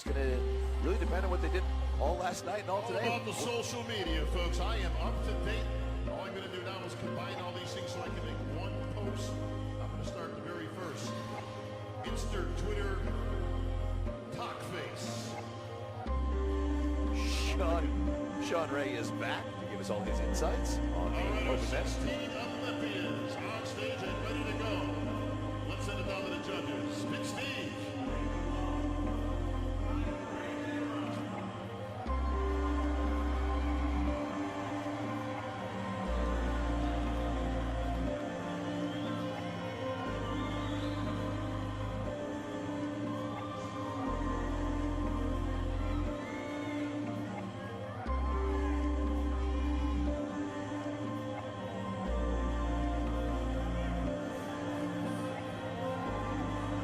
going to really depend on what they did all last night and all today. All about the social media, folks. I am up to date. All I'm going to do now is combine all these things so I can make one post. I'm going to start the very first. Insta, Twitter, talk face. Sean Ray is back to give us all his insights on the open net. 16 Olympians on stage and ready to go. Let's send it down to the judges. Big Steve.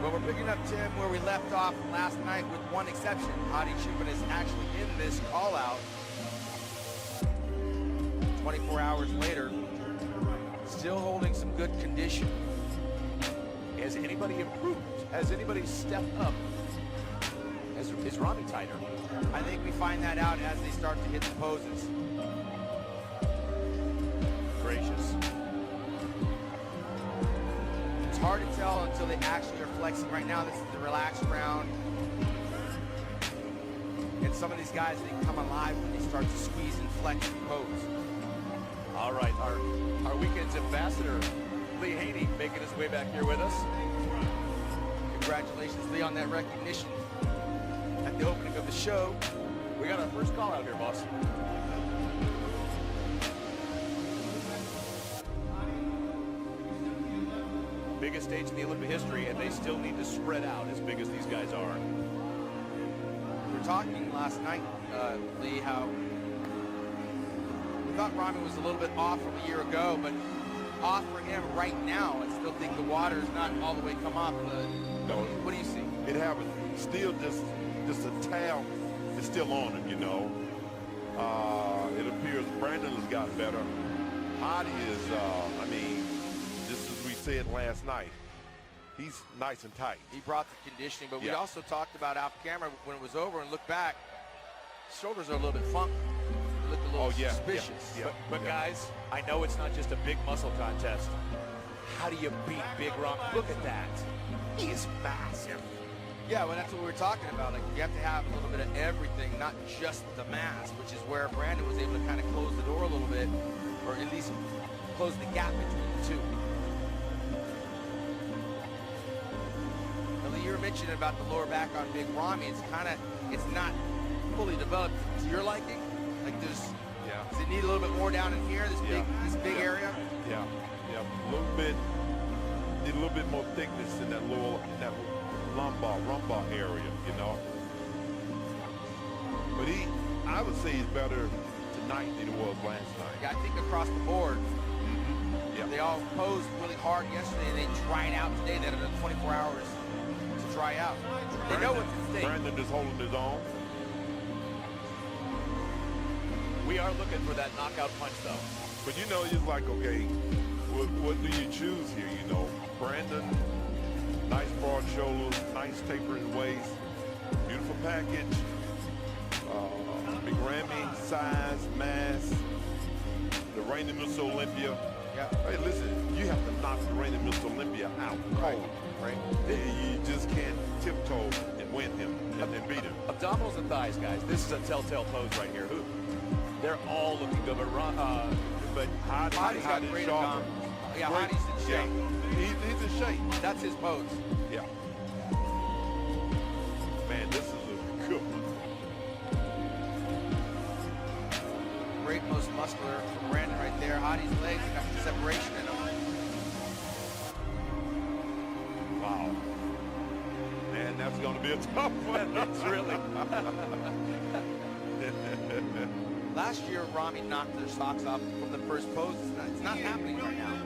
Well, we're picking up, Tim, where we left off last night with one exception. Hadi Chubin is actually in this call-out. 24 hours later, still holding some good condition. Has anybody improved? Has anybody stepped up? Is Rami tighter? I think we find that out as they start to hit the poses. Gracious. It's hard to tell until they actually are flexing. Right now, this is the relaxed round. And some of these guys, they come alive when they start to squeeze and flex and pose. All right, our weekend's ambassador, Lee Haney, making his way back here with us. Congratulations, Lee, on that recognition at the opening of the show. We got our first call out here, boss. Biggest stage in the Olympic history, and they still need to spread out as big as these guys are. We were talking last night, Lee, how we thought Rami was a little bit off from a year ago, but off for him right now. I still think the water is not all the way come up. No, what do you see? It happens. Still just a towel is still on him, you know. It appears Brandon has got better. Hadi is, I mean, just as we said last night, he's nice and tight. He brought the conditioning, but we also talked about off camera when it was over and looked back. Shoulders are a little bit funky. They look a little suspicious. But guys, I know it's not just a big muscle contest. How do you beat Big Rami? Look at that. He is massive. Yeah, well, that's what we were talking about. Like, you have to have a little bit of everything, not just the mass, which is where Brandon was able to kind of close the door a little bit, or at least close the gap between the two. Now, Lee, you were mentioning about the lower back on Big Rami. It's not fully developed to your liking. Like, does it need a little bit more down in here, this big area? Yeah, a little bit. Need a little bit more thickness in that lumbar area, you know. But I would say he's better tonight than he was last night. Yeah, I think across the board. They all posed really hard yesterday, and they tried out today. They had another 24 hours to try out. They know what's at stake. Brandon is holding his own. We are looking for that knockout punch, though. But you know, it's like, okay, what do you choose here, you know? Brandon, nice broad shoulders, nice tapering waist, beautiful package. Big Rami, size, mass, the reigning Miss Olympia. Yeah. Hey, listen, you have to knock the reigning Miss Olympia out cold, right? You just can't tiptoe and win him and beat him. Abdominals and thighs, guys. This is a telltale pose right here. They're all looking good, but Hadi's got great abdominals. Yeah, Hadi's in shape. He's in shape. That's his pose. Yeah. Man, this is a good one. Great, most muscular from Brandon right there. Hadi's legs got some separation in them. Wow. Man, that's going to be a tough one. It's really. Last year, Rami knocked their socks off from the first pose. It's not happening right now.